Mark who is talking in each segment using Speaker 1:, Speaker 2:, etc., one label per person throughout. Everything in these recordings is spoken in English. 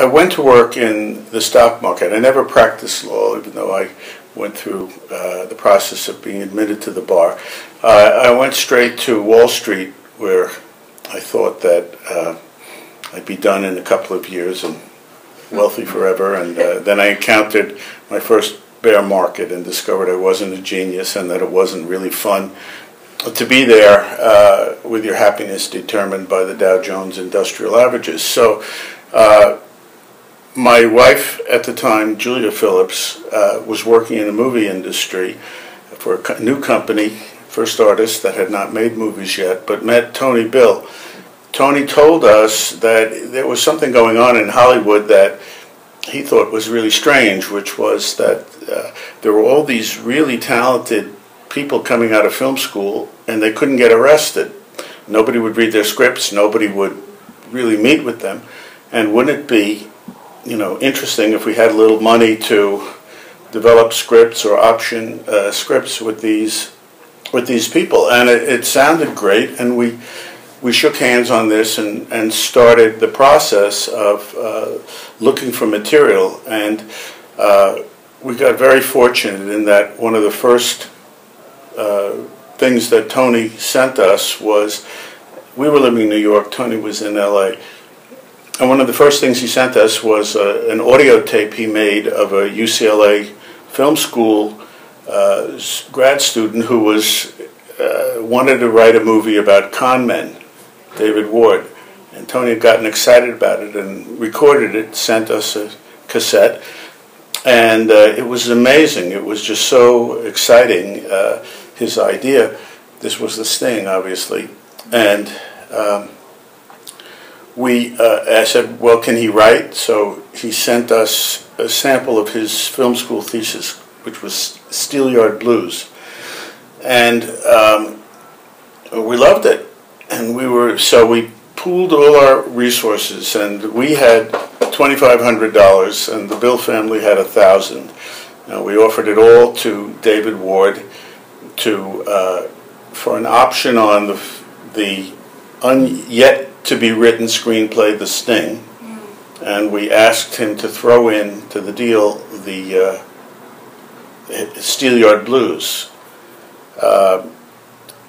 Speaker 1: I went to work in the stock market. I never practiced law, even though I went through the process of being admitted to the bar. I went straight to Wall Street, where I thought that I'd be done in a couple of years and wealthy forever. And then I encountered my first bear market and discovered I wasn't a genius and that it wasn't really fun to be there with your happiness determined by the Dow Jones Industrial Averages. So my wife at the time, Julia Phillips, was working in the movie industry for a new company, first artist that had not made movies yet, but met Tony Bill. Tony told us that there was something going on in Hollywood that he thought was really strange, which was that there were all these really talented people coming out of film school and they couldn't get arrested. Nobody would read their scripts, nobody would really meet with them. And wouldn't it be, interesting if we had a little money to develop scripts or option scripts with these people? And it sounded great, and we shook hands on this and started the process of looking for material. And we got very fortunate in that one of the first things that Tony sent us was, we were living in New York, Tony was in LA, and one of the first things he sent us was an audio tape he made of a UCLA film school grad student who wanted to write a movie about con men, David Ward. And Tony had gotten excited about it and recorded it, sent us a cassette, and it was amazing. It was just so exciting, his idea. This was the sting, obviously. And I said, well, can he write? So he sent us a sample of his film school thesis, which was Steelyard Blues. And we loved it. And so we pooled all our resources, and we had $2,500, and the Bill family had $1,000. We offered it all to David Ward for an option on the yet to be written screenplay, The Sting, and we asked him to throw in to the deal the Steelyard Blues,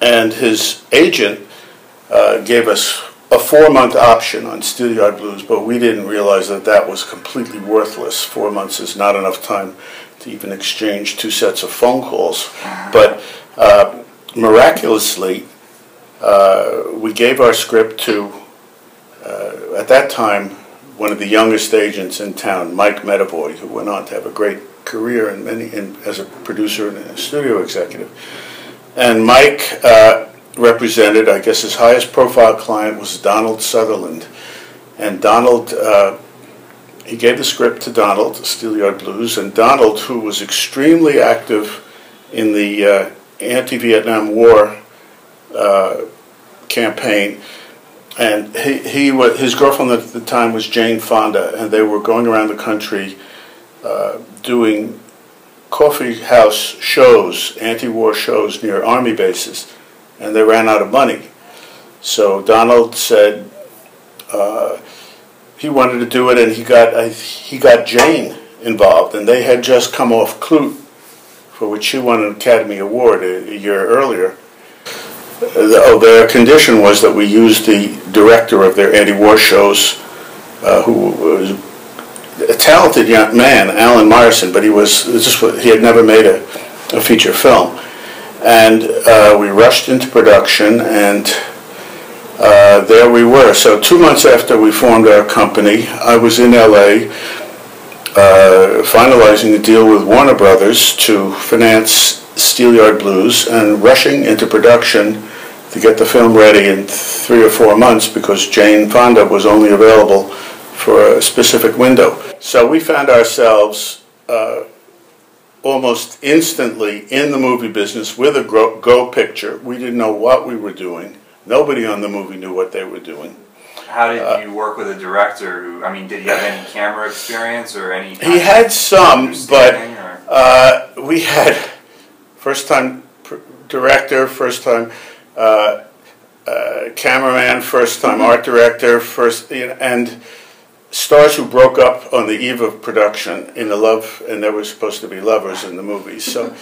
Speaker 1: and his agent gave us a 4-month option on Steelyard Blues, but we didn't realize that that was completely worthless. 4 months is not enough time to even exchange 2 sets of phone calls. But miraculously, we gave our script to, at that time, one of the youngest agents in town, Mike Medavoy, who went on to have a great career as a producer and a studio executive. And Mike represented, I guess his highest profile client was Donald Sutherland. And Donald, he gave the script to Donald, Steelyard Blues, and Donald, who was extremely active in the anti-Vietnam War campaign, and his girlfriend at the time was Jane Fonda, and they were going around the country doing coffee house shows, anti-war shows near army bases, and they ran out of money. So Donald said he wanted to do it, and he got Jane involved, and they had just come off Clute, for which she won an Academy Award a year earlier. Their condition was that we used the director of their anti-war shows, who was a talented young man, Alan Myerson, but he had never made a feature film. And we rushed into production, and there we were. So 2 months after we formed our company, I was in LA finalizing a deal with Warner Brothers to finance Steelyard Blues and rushing into production to get the film ready in 3 or 4 months because Jane Fonda was only available for a specific window. So we found ourselves almost instantly in the movie business with a go picture. We didn't know what we were doing. Nobody on the movie knew what they were doing.
Speaker 2: How did you work with a director who, did he have any camera experience or any?
Speaker 1: He had some, but we had first-time director, first-time cameraman, first-time art director, and stars who broke up on the eve of production in a love, and they were supposed to be lovers in the movie. So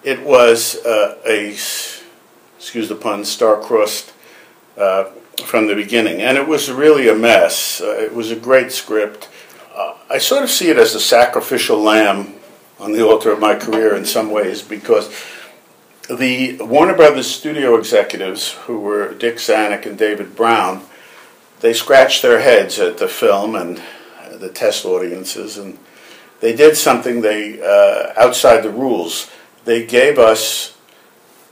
Speaker 1: it was excuse the pun, star-crossed from the beginning. And it was really a mess. It was a great script. I sort of see it as a sacrificial lamb on the altar of my career in some ways, because the Warner Brothers studio executives, who were Dick Zanuck and David Brown, they scratched their heads at the film and the test audiences, and they did something outside the rules. They gave us,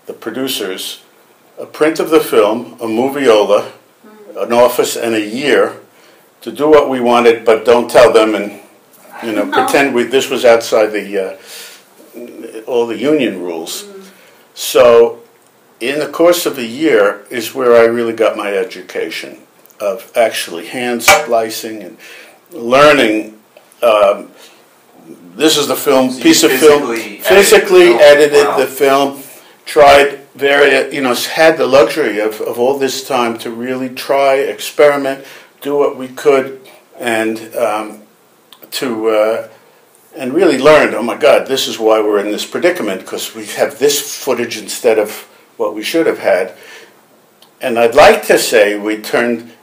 Speaker 1: the producers, a print of the film, a moviola, an office, and a year to do what we wanted, but don't tell them, and pretend this was outside all the union rules. So, in the course of a year is where I really got my education of actually hand splicing and learning. This is the film, so piece of film. Physically edited the film. Tried had the luxury of all this time to really try, experiment, do what we could, and and really learned, oh my God, this is why we're in this predicament, because we have this footage instead of what we should have had. And I'd like to say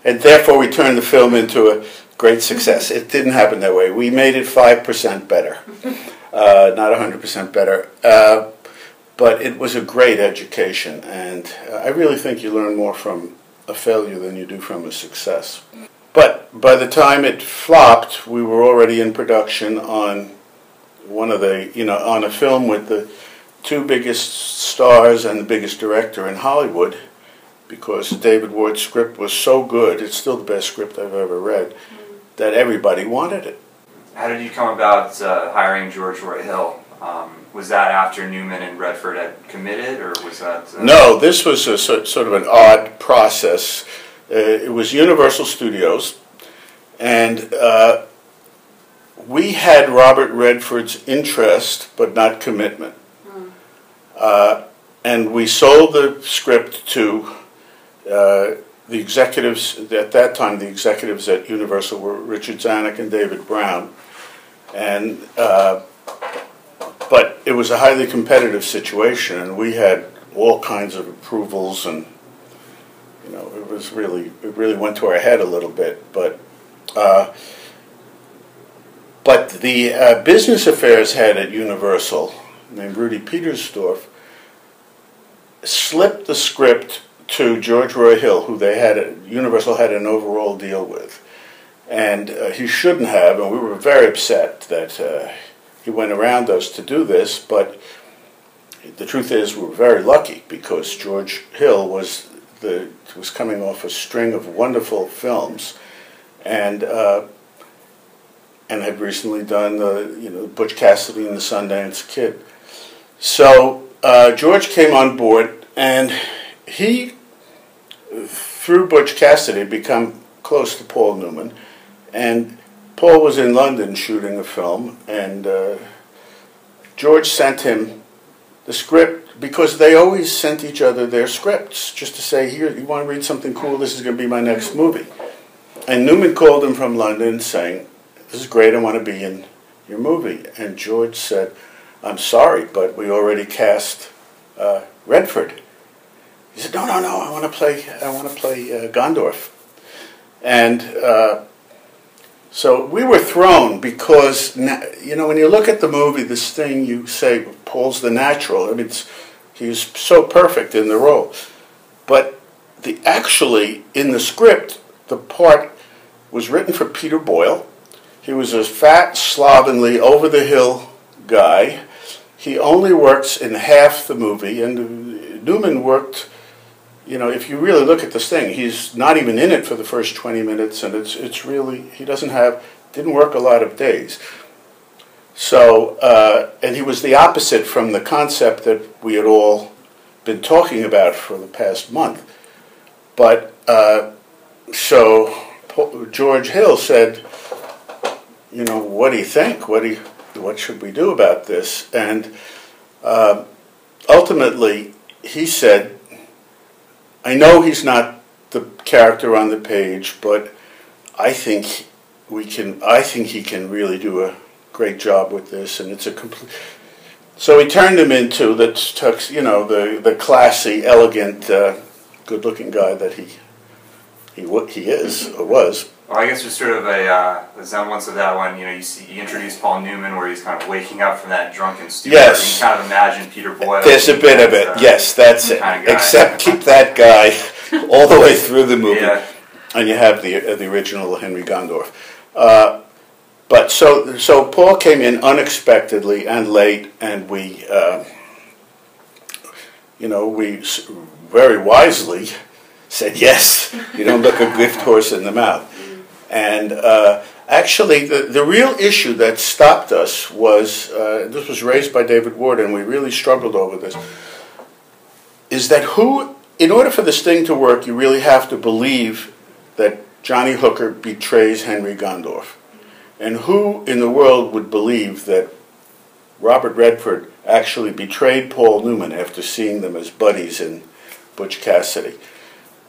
Speaker 1: therefore we turned the film into a great success. It didn't happen that way. We made it 5% better, not 100% better. But it was a great education, and I really think you learn more from a failure than you do from a success. But by the time it flopped, we were already in production on on a film with the two biggest stars and the biggest director in Hollywood, because David Ward's script was so good, it's still the best script I've ever read, that everybody wanted it.
Speaker 2: How did you come about hiring George Roy Hill? Was that after Newman and Redford had committed, or was that...
Speaker 1: No, this was a sort of an odd process. It was Universal Studios, and we had Robert Redford's interest, but not commitment. And we sold the script to the executives, at that time the executives at Universal were Richard Zanuck and David Brown, and but it was a highly competitive situation, and we had all kinds of approvals, and it really went to our head a little bit. But the business affairs head at Universal, named Rudy Petersdorf, slipped the script to George Roy Hill, who Universal had an overall deal with, and he shouldn't have, and we were very upset that he went around us to do this. But the truth is, we were very lucky, because George Hill was coming off a string of wonderful films, and had recently done Butch Cassidy and the Sundance Kid. So George came on board, and he, through Butch Cassidy, become close to Paul Newman, and Paul was in London shooting a film, and George sent him the script, because they always sent each other their scripts, just to say, here, you want to read something cool, this is going to be my next movie. And Newman called him from London saying, this is great, I want to be in your movie. And George said, I'm sorry, but we already cast Redford. He said, no, I want to play Gondorf. And so we were thrown, because when you look at the movie, this thing, you say Paul's the natural. I mean, he's so perfect in the role. But actually, in the script, the part was written for Peter Boyle. He was a fat, slovenly, over-the-hill guy. He only works in half the movie, and Newman worked, if you really look at this thing, he's not even in it for the first 20 minutes, and it's really, didn't work a lot of days. So, and he was the opposite from the concept that we had all been talking about for the past month. But, so George Hill said, what do you think? What should we do about this? And ultimately, he said, I know he's not the character on the page, but I think I think he can really do a great job with this, and it's a complete. So we turned him into the classy, elegant, good-looking guy that he is or was.
Speaker 2: Well, I guess there's sort of a resemblance of that one. You introduce Paul Newman, where he's kind of waking up from that drunken stupor.
Speaker 1: Yes.
Speaker 2: You kind of imagine Peter Boyle.
Speaker 1: There's a bit of it. Yes, that's it.
Speaker 2: Kind of
Speaker 1: Except keep that guy all the way through the movie,
Speaker 2: yeah.
Speaker 1: and you have the original Henry Gondorff. But so Paul came in unexpectedly and late, and we very wisely said yes. You don't look a gift horse in the mouth. And actually, the real issue that stopped us was, this was raised by David Ward, and we really struggled over this, is that in order for this thing to work, you really have to believe that Johnny Hooker betrays Henry Gondorff. And who in the world would believe that Robert Redford actually betrayed Paul Newman after seeing them as buddies in Butch Cassidy?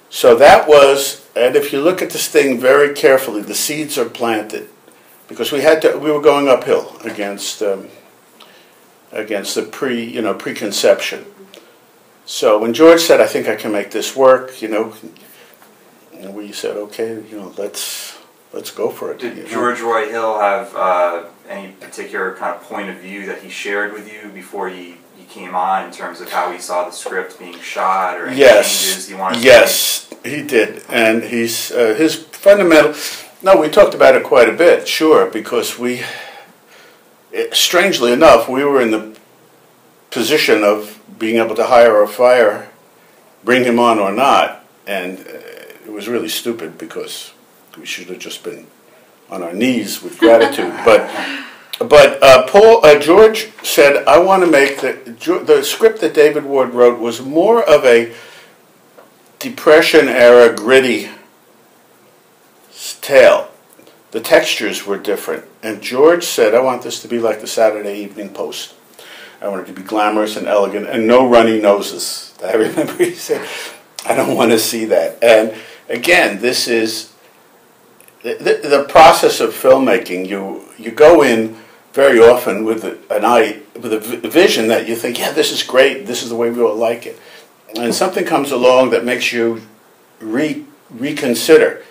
Speaker 1: So that was, and if you look at this thing very carefully, the seeds are planted, because we were going uphill against the preconception. So when George said, "I think I can make this work," and we said, "Okay, let's go for it."
Speaker 2: Did George Roy Hill have any particular kind of point of view that he shared with you before he came on, in terms of how he saw the script being shot, or any changes he wanted to make?
Speaker 1: He did, and his fundamental. No, we talked about it quite a bit, sure, because strangely enough, we were in the position of being able to hire or fire, bring him on or not, and it was really stupid, because we should have just been on our knees with gratitude. But George said, "I want to make the script that David Ward wrote was more of a Depression-era gritty tale. The textures were different." And George said, "I want this to be like the Saturday Evening Post. I want it to be glamorous and elegant and no runny noses." I remember he said, "I don't want to see that." And again, this is the process of filmmaking. You go in very often with a vision that you think, "Yeah, this is great. This is the way we all like it." And something comes along that makes you reconsider.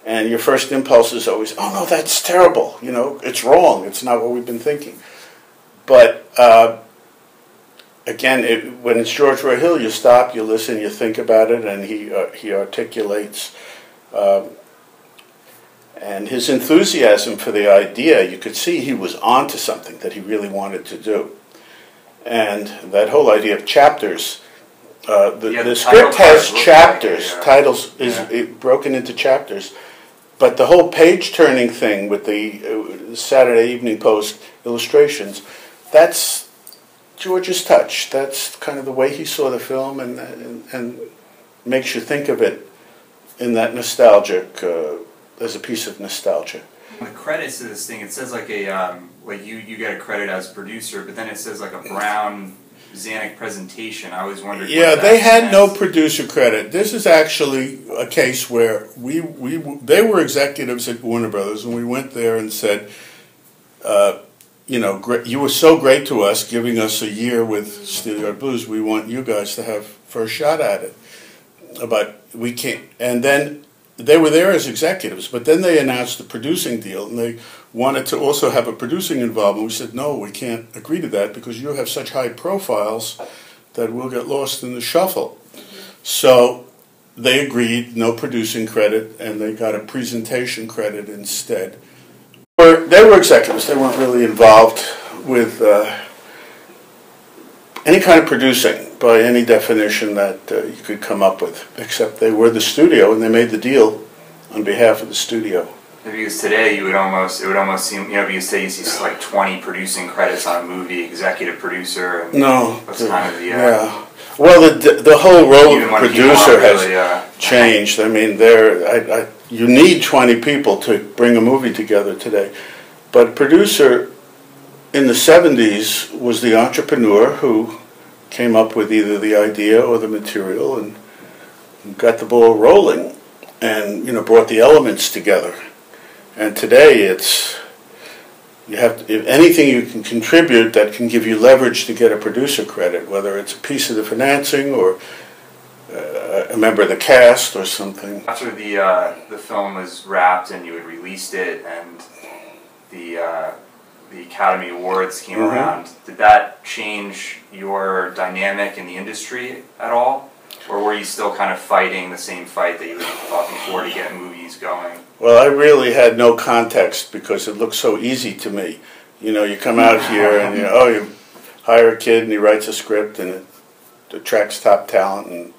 Speaker 1: And your first impulse is always, "Oh no, that's terrible. It's wrong. It's not what we've been thinking." But again, when it's George Roy Hill, you stop, you listen, you think about it, and he articulates. And his enthusiasm for the idea, you could see he was onto something that he really wanted to do. And that whole idea of chapters, the script has chapters, titles is broken into chapters, but the whole page-turning thing with the Saturday Evening Post illustrations, that's George's touch. That's kind of the way he saw the film, and makes you think of it in that nostalgic, as a piece of nostalgia.
Speaker 2: The credits to this thing, it says like you get a credit as producer, but then it says like a Brown Zanuck presentation. I always wondered.
Speaker 1: Yeah, they had no producer credit. This is actually a case where they were executives at Warner Brothers, and we went there and said, you were so great to us, giving us a year with Steelyard Blues. We want you guys to have first shot at it, but we can't. And then they were there as executives, but then they announced the producing deal, and they wanted to also have a producing involvement. We said, "No, we can't agree to that, because you have such high profiles that we'll get lost in the shuffle." So they agreed, no producing credit, and they got a presentation credit instead. They were executives. They weren't really involved with any kind of producing by any definition that you could come up with, except they were the studio, and they made the deal on behalf of the studio.
Speaker 2: Because today it would almost seem, because today you see like 20 producing credits on a movie, executive producer, and that's kind of the
Speaker 1: Well, the whole role of producer has changed. I mean, you need 20 people to bring a movie together today, but producer in the 70s was the entrepreneur who came up with either the idea or the material and got the ball rolling, and brought the elements together. And today it's, you have to, if anything you can contribute that can give you leverage to get a producer credit, whether it's a piece of the financing or a member of the cast or something.
Speaker 2: After the film was wrapped and you had released it and the Academy Awards came around, did that change your dynamic in the industry at all? Or were you still kind of fighting the same fight that you fought before to get movies going?
Speaker 1: Well, I really had no context because it looked so easy to me. You know, you come out here and you hire a kid and he writes a script and it attracts top talent and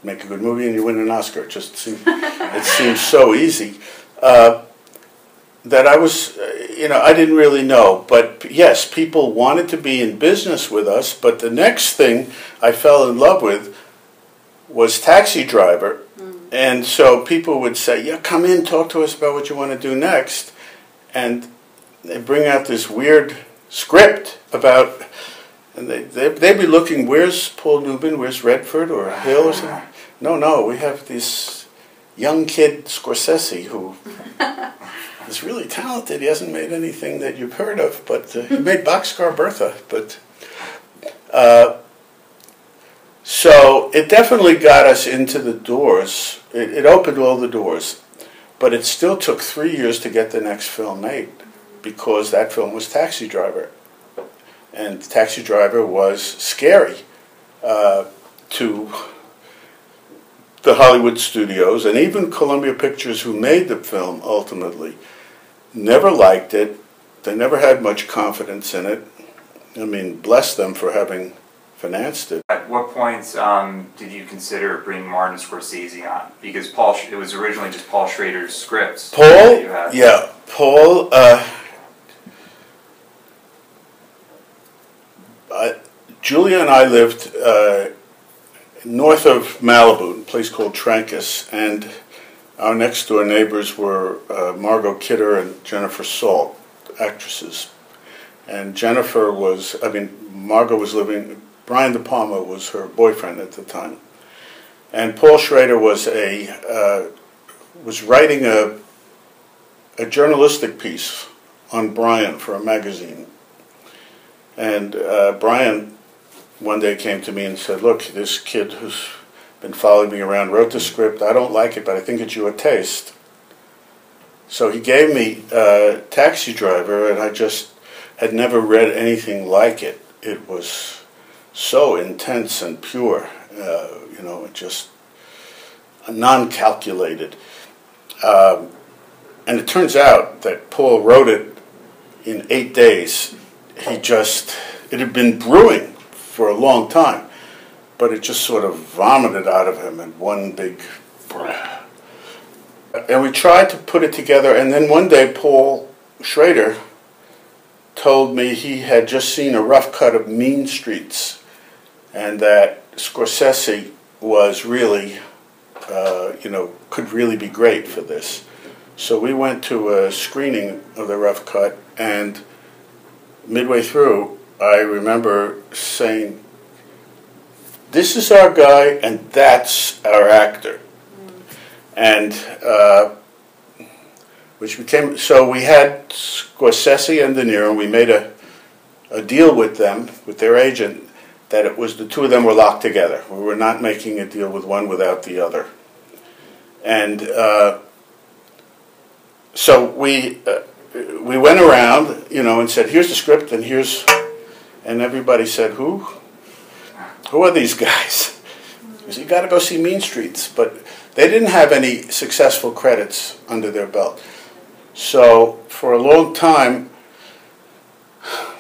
Speaker 1: make a good movie and you win an Oscar. It seems so easy. That I was, I didn't really know. But yes, people wanted to be in business with us, but the next thing I fell in love with was Taxi Driver. And so people would say, yeah, come in, talk to us about what you want to do next. And they bring out this weird script about, and they'd be looking, where's Paul Newman, where's Redford or Hill or something? No, we have this young kid, Scorsese, who is really talented. He hasn't made anything that you've heard of, but he made Boxcar Bertha. But so it definitely got us into the doors. It opened all the doors. But it still took 3 years to get the next film made because that film was Taxi Driver. And Taxi Driver was scary to the Hollywood studios, and even Columbia Pictures, who made the film ultimately, never liked it. They never had much confidence in it. I mean, bless them for having financed it.
Speaker 2: At what point did you consider bringing Martin Scorsese on? Because it was originally just Paul Schrader's scripts.
Speaker 1: Paul, yeah, Paul. Julia and I lived north of Malibu, a place called Trancas, and our next door neighbors were Margot Kidder and Jennifer Salt, actresses. And Margot was living, Brian De Palma was her boyfriend at the time. And Paul Schrader was writing a journalistic piece on Brian for a magazine. And Brian one day came to me and said, look, this kid who's been following me around wrote the script. I don't like it, but I think it's your taste. So he gave me Taxi Driver, and I just had never read anything like it. It was so intense and pure, just non-calculated. And it turns out that Paul wrote it in 8 days. It had been brewing for a long time, but it just sort of vomited out of him in one big breath. And we tried to put it together, and then one day Paul Schrader told me he had just seen a rough cut of Mean Streets, and that Scorsese was really, could really be great for this. So we went to a screening of the rough cut, and midway through, I remember saying, this is our guy and that's our actor. And so we had Scorsese and De Niro, and we made a deal with them, with their agent, that it was the two of them were locked together. We were not making a deal with one without the other. And so we went around, and said, here's the script, and everybody said, who are these guys? Because you got to go see Mean Streets. But they didn't have any successful credits under their belt. So for a long time,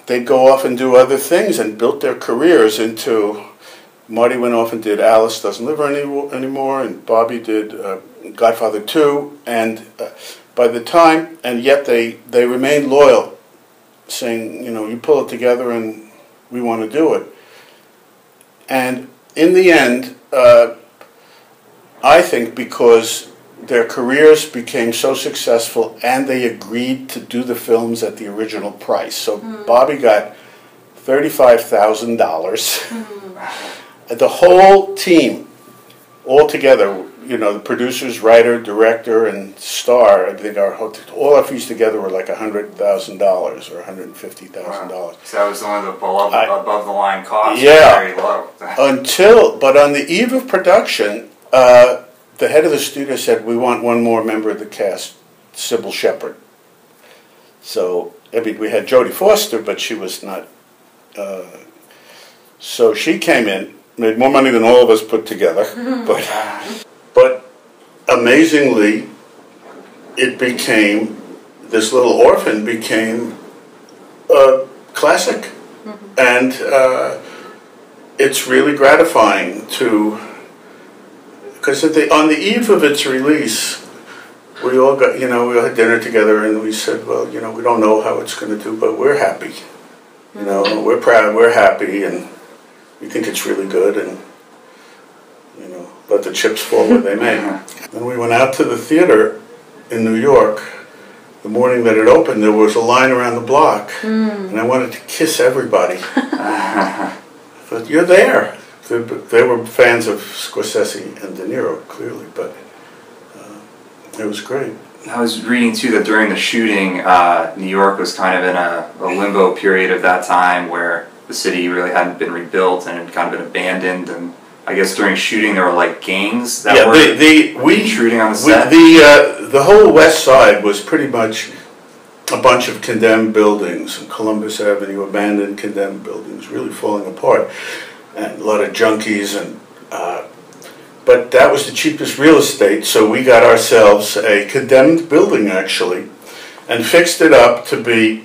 Speaker 1: they'd go off and do other things and built their careers into, Marty went off and did Alice Doesn't Live Anymore, and Bobby did Godfather 2, and by the time, and yet they remained loyal, saying, you pull it together and we want to do it. And in the end, I think because their careers became so successful and they agreed to do the films at the original price. So Bobby got $35,000. The whole team, all together, you know, the producers, writer, director, and star, I think all our fees together were like $100,000 or $150,000.
Speaker 2: Wow. So that was one of the above the line costs.
Speaker 1: Yeah.
Speaker 2: Very low.
Speaker 1: But on the eve of production, the head of the studio said, "We want one more member of the cast, Sybil Shepherd." So, I mean, we had Jodie Foster, but she was not. So she came in, made more money than all of us put together, but amazingly, it became, this little orphan became a classic. And it's really gratifying to, because on the eve of its release, we all got, we all had dinner together and we said, well, we don't know how it's going to do, but we're happy. We're proud, we're happy, and we think it's really good, and, let the chips fall where they may. Then we went out to the theater in New York. The morning that it opened, there was a line around the block, and I wanted to kiss everybody. I thought, you're there. They were fans of Scorsese and De Niro, clearly, but it was great.
Speaker 2: I was reading, too, that during the shooting, New York was kind of in a limbo period of that time where the city really hadn't been rebuilt and had kind of been abandoned, and I guess during shooting there were like gangs that were intruding on the set.
Speaker 1: The whole West Side was pretty much a bunch of condemned buildings, Columbus Avenue, abandoned condemned buildings, really falling apart, and a lot of junkies, and but that was the cheapest real estate, so we got ourselves a condemned building actually, and fixed it up to be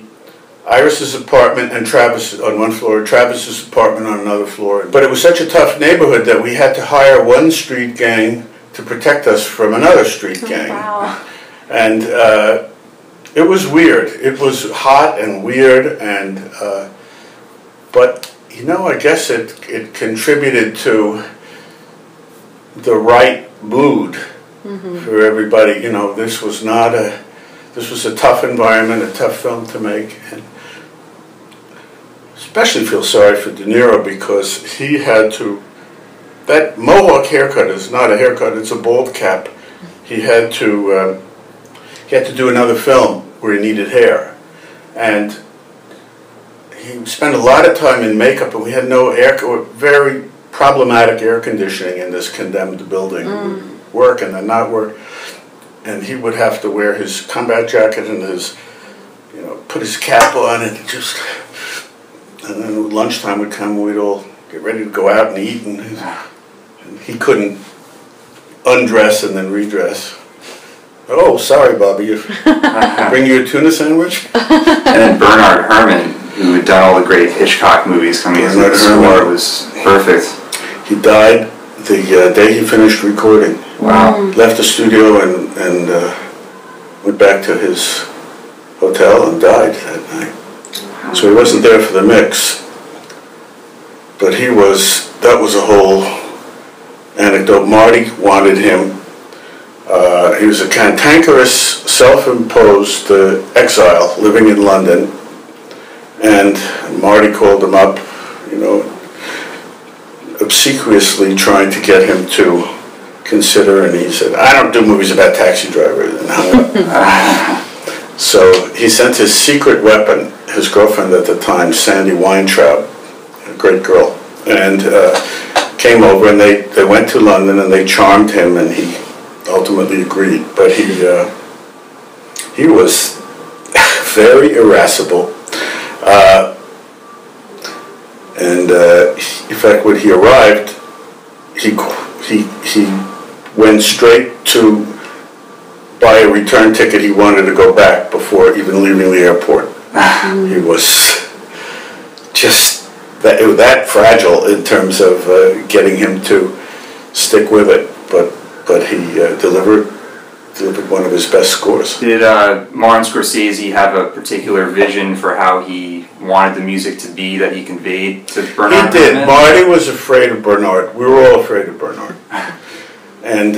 Speaker 1: Iris's apartment and Travis on one floor, Travis's apartment on another floor. But it was such a tough neighborhood that we had to hire one street gang to protect us from another street gang.
Speaker 3: Wow.
Speaker 1: And it was weird. It was hot and weird, and but I guess it contributed to the right mood for everybody. This was a tough environment, a tough film to make, and especially feel sorry for De Niro because he had to. That mohawk haircut is not a haircut; it's a bald cap. He had to do another film where he needed hair, and he spent a lot of time in makeup, and we had no very problematic air conditioning in this condemned building. Work and then not work, and he would have to wear his combat jacket and his, put his cap on and and then lunchtime would come, we'd all get ready to go out and eat, and he couldn't undress and then redress. Oh, sorry, Bobby, bring you a tuna sandwich?
Speaker 2: And then Bernard Herrmann, who had done all the great Hitchcock movies coming into the score, was perfect.
Speaker 1: He died the day he finished recording.
Speaker 2: Wow.
Speaker 1: Left the studio and went back to his hotel and died that night. So he wasn't there for the mix, but that was a whole anecdote. Marty wanted him. He was a cantankerous, self-imposed exile living in London, and Marty called him up, obsequiously trying to get him to consider, and he said, I don't do movies about taxi drivers. So he sent his secret weapon, his girlfriend at the time, Sandy Weintraub, a great girl, and came over, and they went to London and they charmed him, and he ultimately agreed. But he was very irascible, and in fact, when he arrived, he went straight to buy a return ticket. He wanted to go back before even leaving the airport. He was just that fragile in terms of getting him to stick with it, but he delivered one of his best scores.
Speaker 2: Did Martin Scorsese have a particular vision for how he wanted the music to be that he conveyed to Bernard?
Speaker 1: He did. Marty was afraid of Bernard. We were all afraid of Bernard. And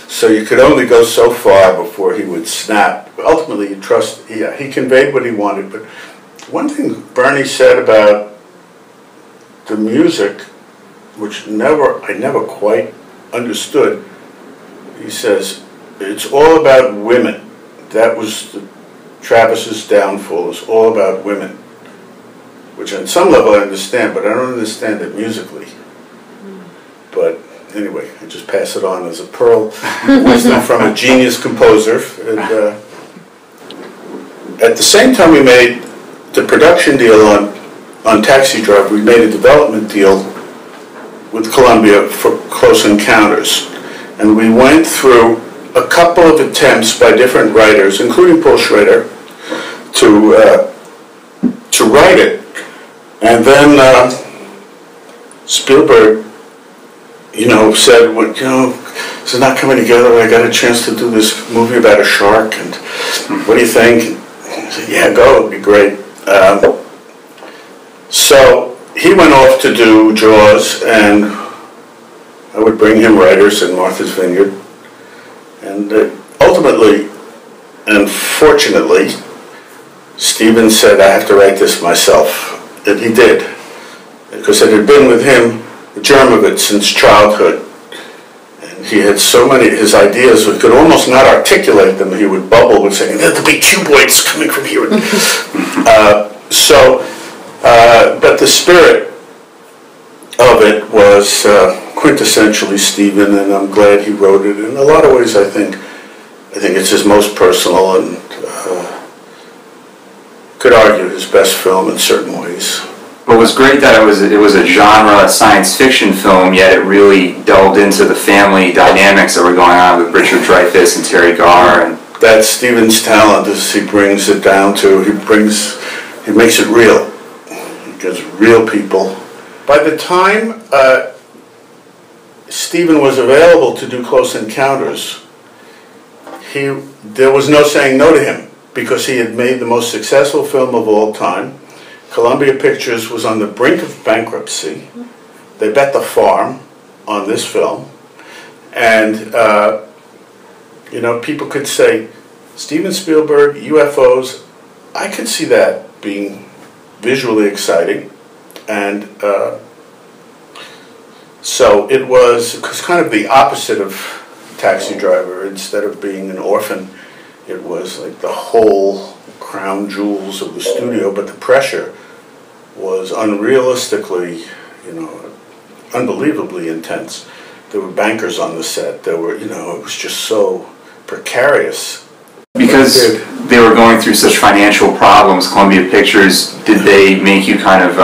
Speaker 1: so you could only go so far before he would snap. Ultimately, he conveyed what he wanted. But one thing Bernie said about the music which I never quite understood. He says, it's all about women. That was Travis's downfall. It's all about women. Which on some level I understand, but I don't understand it musically. But anyway, I just pass it on as a pearl wisdom from a genius composer. And at the same time we made the production deal on Taxi Driver, we made a development deal with Columbia for Close Encounters. And we went through a couple of attempts by different writers, including Paul Schrader, to write it. And then Spielberg, said, well, this is not coming together. I got a chance to do this movie about a shark, and what do you think? And I said, yeah, go, it'd be great. So he went off to do Jaws, and I would bring him writers in Martha's Vineyard. And ultimately, and fortunately, Stephen said, I have to write this myself. And he did, because it had been with him, the germ of it, since childhood. And he had so many, his ideas, we could almost not articulate them. He would bubble with saying, there'll be cuboids coming from here. But the spirit of it was quintessentially Stephen, and I'm glad he wrote it. In a lot of ways, I think it's his most personal and could argue his best film in certain ways.
Speaker 2: What was great that it was a genre science fiction film, yet it really delved into the family dynamics that were going on with Richard Dreyfuss and Terry Garr. And
Speaker 1: that's Stephen's talent, is he brings it down to, he makes it real. He gives real people. By the time Stephen was available to do Close Encounters, there was no saying no to him, because he had made the most successful film of all time. Columbia Pictures was on the brink of bankruptcy. They bet the farm on this film. And, people could say, Steven Spielberg, UFOs, I could see that being visually exciting. And so it was kind of the opposite of Taxi Driver. Instead of being an orphan, it was like the whole crown jewels of the studio, but the pressure was unrealistically, unbelievably intense. There were bankers on the set. There were, it was just so precarious.
Speaker 2: Because they were going through such financial problems, Columbia Pictures, did they make you kind of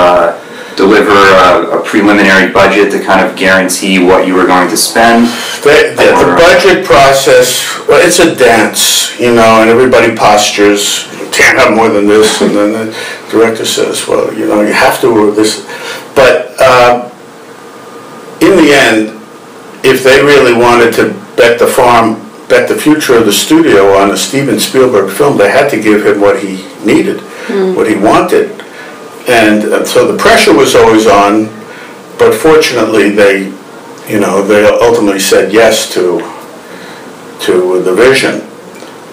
Speaker 2: deliver a preliminary budget to kind of guarantee what you were going to spend?
Speaker 1: The budget process, well, it's a dance, and everybody postures. Can't have more than this, and then the director says, well, you have to, or this. But in the end, if they really wanted to bet the farm, bet the future of the studio on a Steven Spielberg film, they had to give him what he needed, what he wanted. And so the pressure was always on, but fortunately they ultimately said yes to the vision.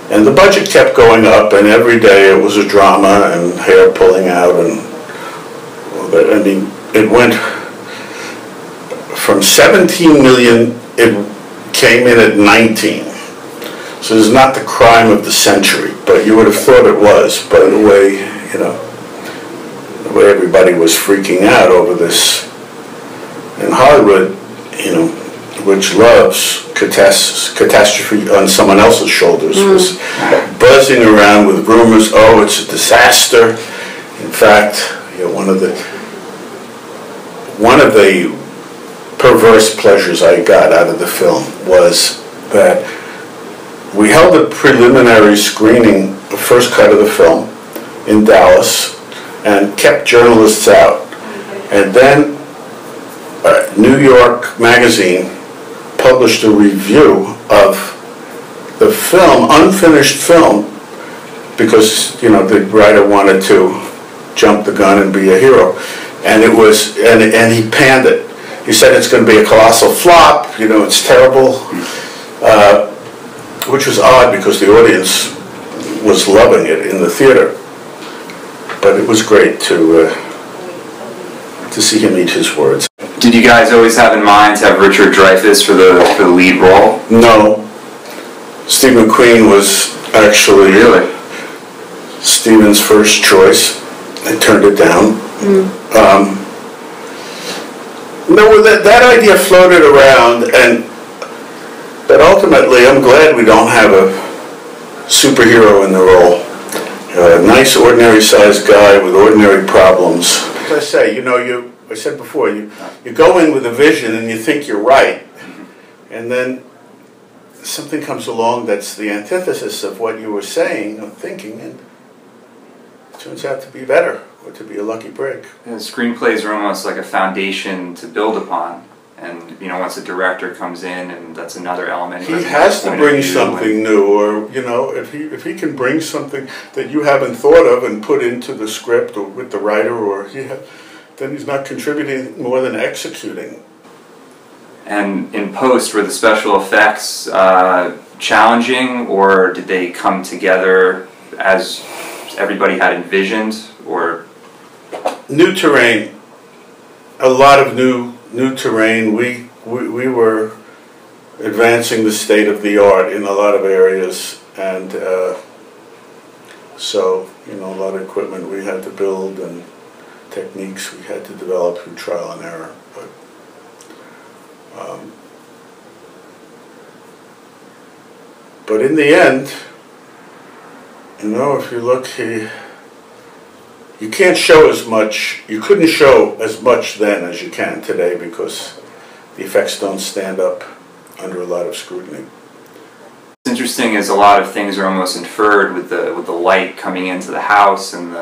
Speaker 1: And the budget kept going up, and every day it was a drama and hair pulling out, and it went from 17 million, it came in at 19. So it's not the crime of the century, but you would have thought it was by the way, the way everybody was freaking out over this. In Hollywood, which loves catastrophe on someone else's shoulders, was buzzing around with rumors, oh, it's a disaster. In fact, one of the perverse pleasures I got out of the film was that we held a preliminary screening, the first cut of the film, in Dallas, and kept journalists out. And then New York Magazine published a review of the film, unfinished film, because the writer wanted to jump the gun and be a hero, and it was, and he panned it. He said it's going to be a colossal flop. It's terrible, which was odd because the audience was loving it in the theater. But it was great to see him eat his words.
Speaker 2: Did you guys always have in mind to have Richard Dreyfuss for the lead role?
Speaker 1: No. Steve McQueen was actually Steven's first choice. I turned it down. No, that idea floated around, but ultimately I'm glad we don't have a superhero in the role. A nice, ordinary-sized guy with ordinary problems. As I say, I said before, you go in with a vision and you think you're right, and then something comes along that's the antithesis of what you were saying or thinking, and it turns out to be better, or to be a lucky break.
Speaker 2: And screenplays are almost like a foundation to build upon, and once a director comes in, and that's another element.
Speaker 1: He has to bring something new, or if he can bring something that you haven't thought of and put into the script or with the writer, then he's not contributing more than executing.
Speaker 2: And in post, were the special effects challenging, or did they come together as everybody had envisioned, or?
Speaker 1: New terrain, a lot of new terrain. We were advancing the state of the art in a lot of areas, and so a lot of equipment we had to build and techniques we had to develop through trial and error. But in the end, if you look, you can't show as much. You couldn't show as much then as you can today because the effects don't stand up under a lot of scrutiny.
Speaker 2: What's interesting is a lot of things are almost inferred with the light coming into the house, and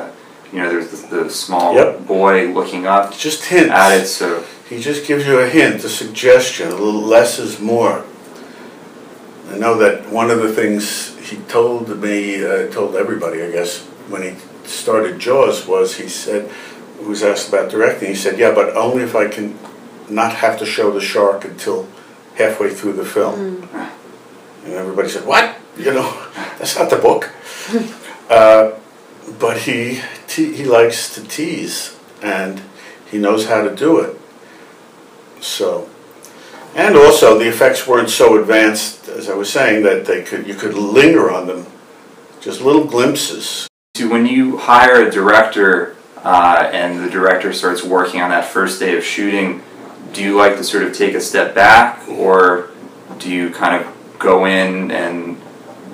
Speaker 2: there's the small boy looking up.
Speaker 1: Just hints.
Speaker 2: At it, so
Speaker 1: he just gives you a hint, a suggestion. A little less is more. I know that one of the things he told me, told everybody, I guess, when he started Jaws was, he said, he was asked about directing, he said, yeah, but only if I can not have to show the shark until halfway through the film. And everybody said, what? That's not the book. But he likes to tease, and he knows how to do it. So, and also the effects weren't so advanced, as I was saying, that you could linger on them, just little glimpses.
Speaker 2: When you hire a director and the director starts working on that first day of shooting, do you like to sort of take a step back, or do you kind of go in and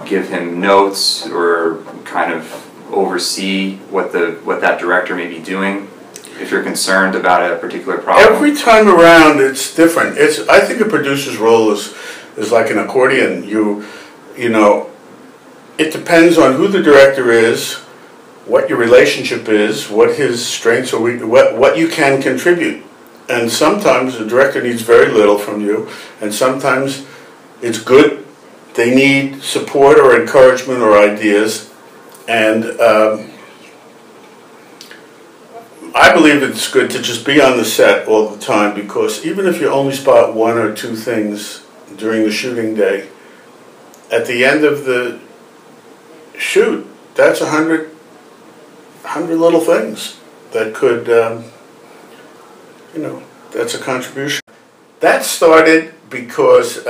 Speaker 2: give him notes or kind of oversee what that director may be doing if you're concerned about a particular problem?
Speaker 1: Every time around it's different. I think a producer's role is like an accordion. It depends on who the director is, what your relationship is, what his strengths or what you can contribute. And sometimes the director needs very little from you, and sometimes it's good. They need support or encouragement or ideas. And I believe it's good to just be on the set all the time, because even if you only spot one or two things during the shooting day, at the end of the shoot, that's 100 little things that could, that's a contribution. That started because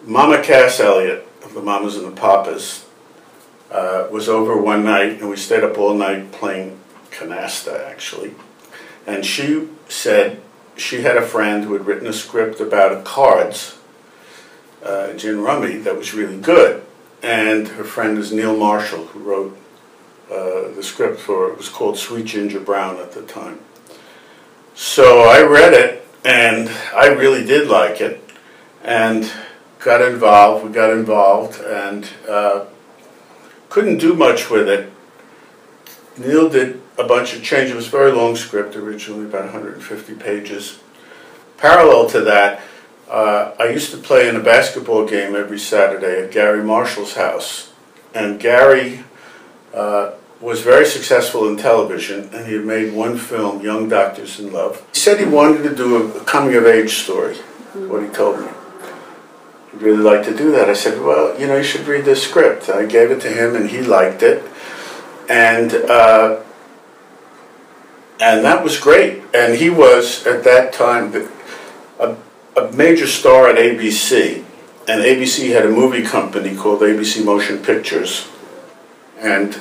Speaker 1: Mama Cass Elliott of the Mamas and the Papas was over one night, and we stayed up all night playing canasta, actually. And she said she had a friend who had written a script about cards, gin rummy, that was really good. And her friend is Neal Marshall, who wrote the script it was called Sweet Ginger Brown at the time. So I read it, and I really did like it, and we got involved, and couldn't do much with it. Neal did a bunch of changes. It was a very long script, originally about 150 pages. Parallel to that, I used to play in a basketball game every Saturday at Garry Marshall's house. And Garry was very successful in television, and he had made one film, Young Doctors in Love. He said he wanted to do a coming-of-age story, what he told me. He'd really like to do that. I said, well, you should read this script. I gave it to him, and he liked it. And And that was great. And he was, at that time, a major star at ABC. And ABC had a movie company called ABC Motion Pictures. And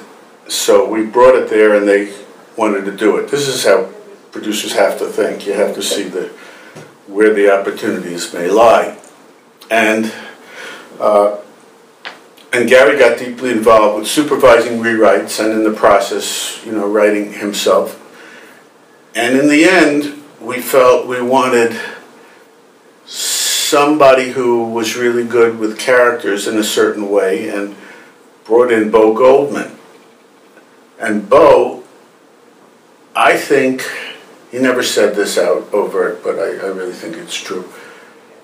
Speaker 1: so we brought it there, and they wanted to do it. This is how producers have to think. You have to see where the opportunities may lie. And Garry got deeply involved with supervising rewrites and in the process, writing himself. And in the end, we felt we wanted somebody who was really good with characters in a certain way, and brought in Bo Goldman. And Bo, I think, he never said this out overt, but I really think it's true,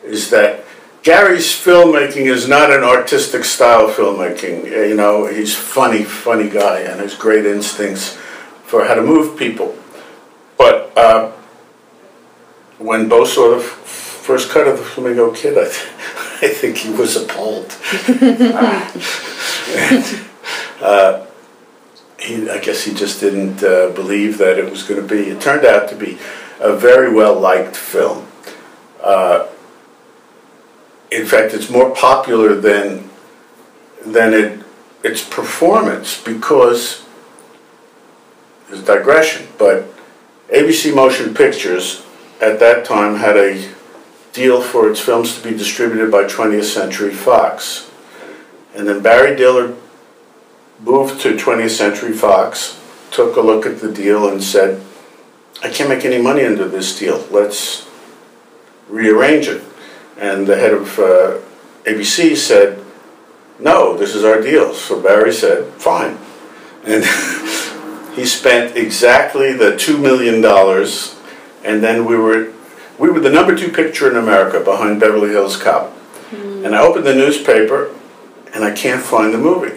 Speaker 1: is that Garry's filmmaking is not an artistic style filmmaking. He's funny guy, and has great instincts for how to move people. But when Bo saw the first cut of the Flamingo Kid, I think he was appalled. I guess he just didn't believe that it was going to be. It turned out to be a very well-liked film. In fact, it's more popular than its performance, because there's digression, but ABC Motion Pictures at that time had a deal for its films to be distributed by 20th Century Fox. And then Barry Dillon moved to 20th Century Fox, took a look at the deal and said, I can't make any money under this deal, let's rearrange it. And the head of ABC said, no, this is our deal. So Barry said, fine. And he spent exactly the $2 million, and then we were the #2 picture in America behind Beverly Hills Cop. And I opened the newspaper, and I can't find the movie.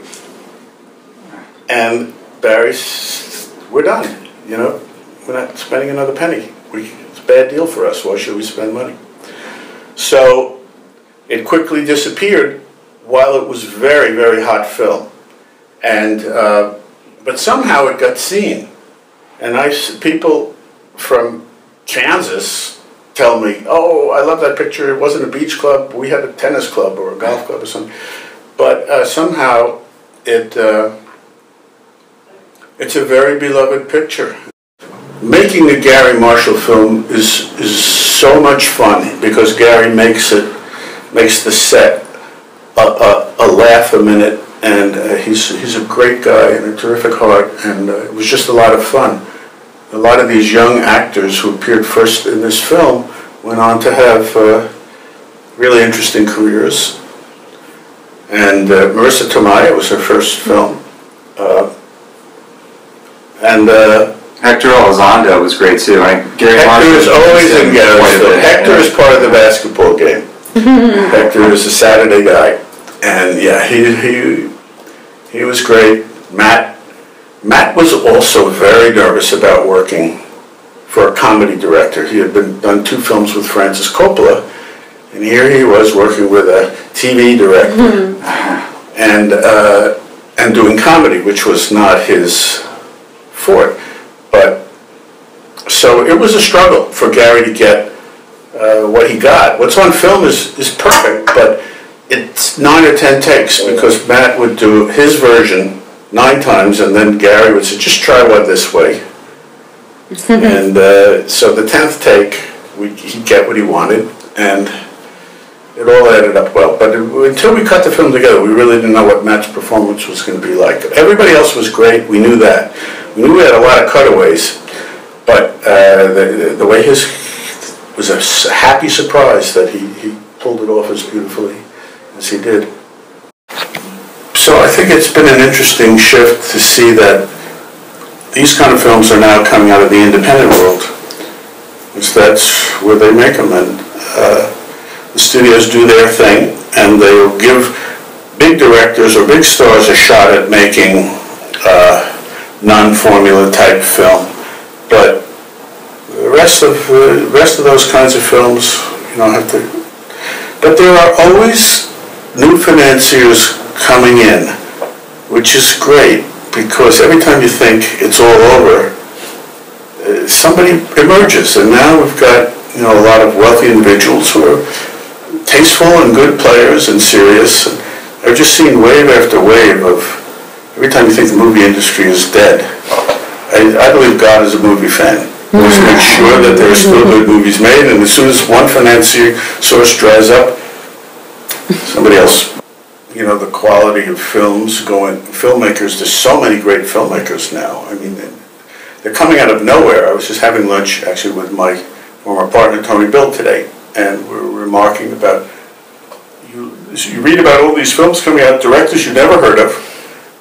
Speaker 1: And Barry said, we're done, we're not spending another penny. It's a bad deal for us, why should we spend money? So it quickly disappeared while it was very, very hot film. And but somehow it got seen. And people from Kansas tell me, oh, I love that picture. It wasn't a beach club. We had a tennis club or a golf club or something. But somehow it's a very beloved picture. Making a Garry Marshall film is so much fun, because Garry makes the set a laugh a minute, and he's a great guy and a terrific heart, and it was just a lot of fun. A lot of these young actors who appeared first in this film went on to have really interesting careers. And Marissa Tomei, was her first film.
Speaker 2: Hector Elizondo was great too. Garry
Speaker 1: Hector is always in Gary's film. Hector is part of the basketball game. Hector is a Saturday guy, and yeah, he was great. Matt was also very nervous about working for a comedy director. He had done 2 films with Francis Coppola, and here he was working with a TV director and doing comedy, which was not his forte. But so it was a struggle for Garry to get what he got. What's on film is perfect, but it's 9 or 10 takes, because Matt would do his version 9 times, and then Garry would say, just try one this way. And so the 10th take, he'd get what he wanted, and it all added up well. But until we cut the film together, we really didn't know what Matt's performance was going to be like. Everybody else was great, we knew that. We knew we had a lot of cutaways, but the way his was a happy surprise that he pulled it off as beautifully as he did. So I think it's been an interesting shift to see that these kind of films are now coming out of the independent world. That's where they make them, and the studios do their thing, and they'll give big directors or big stars a shot at making non-formula type film. But the rest of those kinds of films, have to. But there are always new financiers coming in, which is great, because every time you think it's all over, somebody emerges, and now we've got a lot of wealthy individuals who are tasteful and good players and serious. I've just seen wave after wave of, every time you think the movie industry is dead, I believe God is a movie fan. Let's make sure that there are still good movies made, and as soon as one financier source dries up, somebody else. The quality of filmmakers, there's so many great filmmakers now. I mean, they're coming out of nowhere. I was just having lunch, actually, with my former partner, Tony Bill, today, and we were remarking about, you read about all these films coming out, directors you never heard of,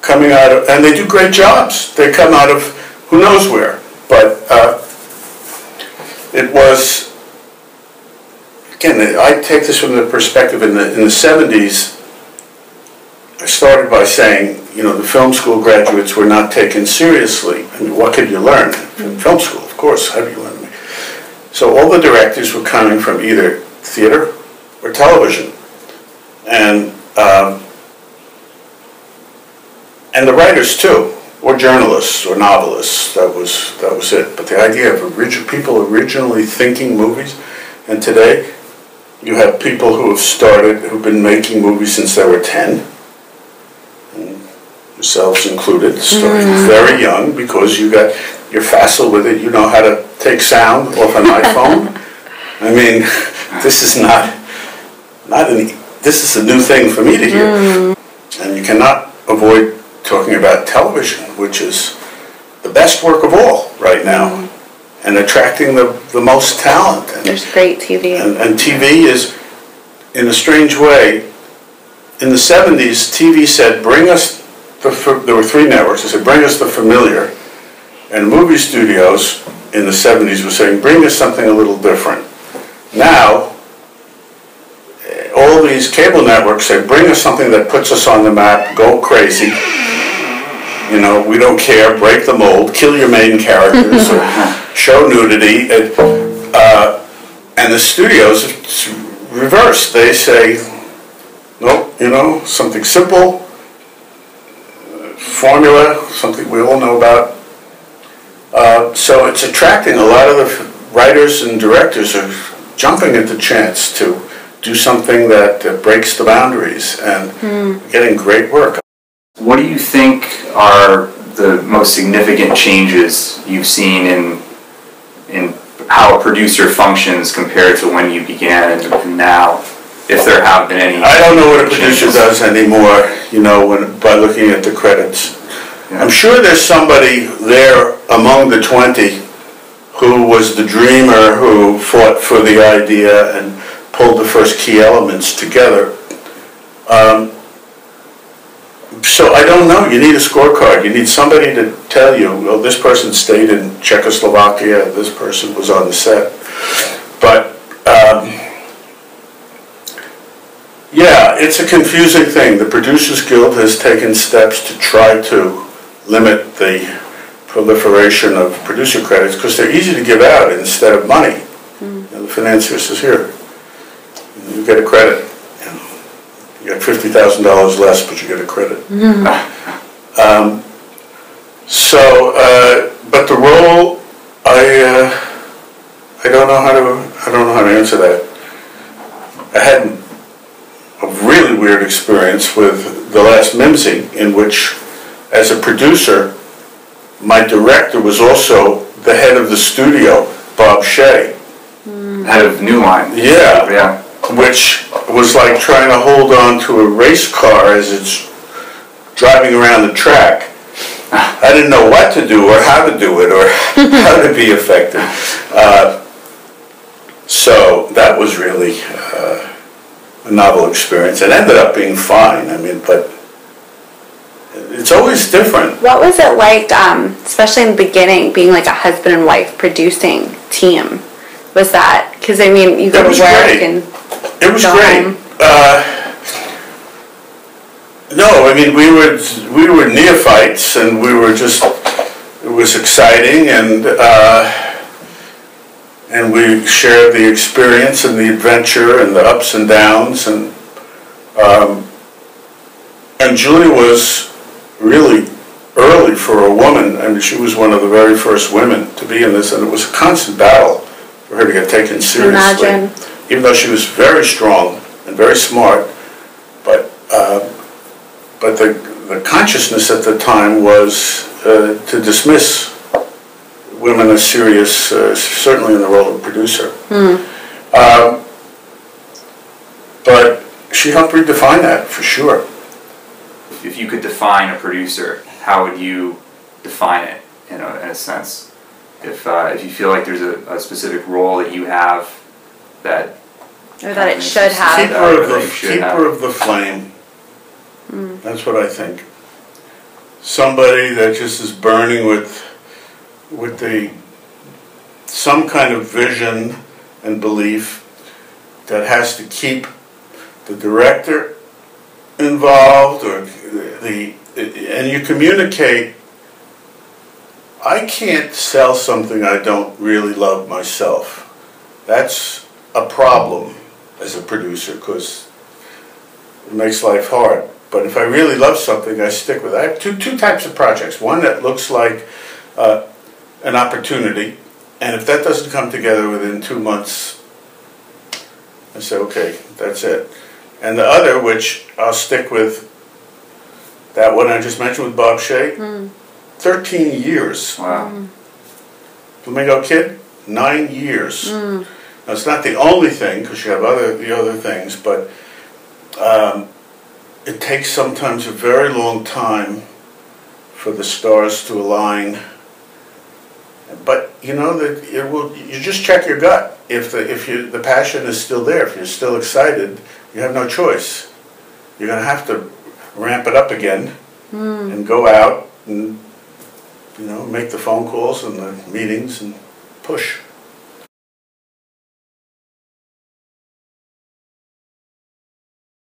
Speaker 1: coming out of, and they do great jobs. They come out of who knows where. But it was, again, I take this from the perspective in the 70s. I started by saying, the film school graduates were not taken seriously. I mean, what could you learn from film school? Of course, how do you learn? So all the directors were coming from either theater or television, and the writers too, or journalists or novelists. That was it. But the idea of people originally thinking movies, and today you have people who've been making movies since they were 10. Yourselves included, starting very young, because you're facile with it. You know how to take sound off an iPhone. I mean, this is this is a new thing for me to hear. And you cannot avoid talking about television, which is the best work of all right now, and attracting the most talent.
Speaker 3: There's great TV.
Speaker 1: And TV is, in a strange way, in the 70s, TV said, bring us, there were 3 networks, they said, bring us the familiar. And movie studios in the 70s were saying, bring us something a little different. Now, all these cable networks say, bring us something that puts us on the map, go crazy. We don't care, break the mold, kill your main characters, or show nudity. And the studios, it's reversed. They say, nope, something simple, formula, something we all know about. So it's attracting a lot of the writers and directors are jumping at the chance to do something that breaks the boundaries and getting great work.
Speaker 2: What do you think are the most significant changes you've seen in how a producer functions compared to when you began and now, if there have been any?
Speaker 1: I don't know what a producer does anymore, by looking at the credits. Yeah. I'm sure there's somebody there among the 20 who was the dreamer, who fought for the idea and pulled the first key elements together. So I don't know. You need a scorecard. You need somebody to tell you, well, this person stayed in Czechoslovakia, this person was on the set. But yeah, it's a confusing thing. The Producers Guild has taken steps to try to limit the proliferation of producer credits because they're easy to give out instead of money. The financier says, here, you get a credit. You got $50,000 less, but you get a credit. But the role, I don't know how to answer that. I had a really weird experience with the last Mimzy, in which, as a producer, my director was also the head of the studio, Bob Shaye.
Speaker 2: Head of Newman.
Speaker 1: Yeah. Which was like trying to hold on to a race car as it's driving around the track. I didn't know what to do or how to do it or how to be effective. So that was really a novel experience. It ended up being fine, but it's always different.
Speaker 3: What was it like, especially in the beginning, being like a husband and wife producing team? Was that, because you go to work
Speaker 1: great.
Speaker 3: And
Speaker 1: it was great. No, we were neophytes, and we were just, it was exciting, and we shared the experience and the adventure and the ups and downs, and Julie was really early for for a woman. I mean, she was one of the very first women to be in this, and it was a constant battle for her to get taken seriously.
Speaker 3: Imagine.
Speaker 1: Even though she was very strong and very smart, but the consciousness at the time was to dismiss women as serious, certainly in the role of producer. But she helped redefine that, for sure.
Speaker 2: If you could define a producer, how would you define it, in a sense? If you feel like there's a specific role that you have that...
Speaker 3: Or that it should have.
Speaker 1: Keeper of the flame. That's what I think. Somebody that just is burning with some kind of vision and belief that has to keep the director involved, and you communicate. I can't sell something I don't really love myself. That's a problem as a producer, because it makes life hard. But if I really love something, I stick with it. I have two types of projects. One that looks like an opportunity, and if that doesn't come together within 2 months, I say, okay, that's it. And the other, which I'll stick with, that one I just mentioned with Bob Shaye, 13 years.
Speaker 2: Wow.
Speaker 1: Flamingo Kid, 9 years. Now, it's not the only thing, because you have the other things, but it takes sometimes a very long time for the stars to align. But you know that it will. You just check your gut. If the passion is still there, if you're still excited, you have no choice. You're going to have to ramp it up again and go out and make the phone calls and the meetings and push.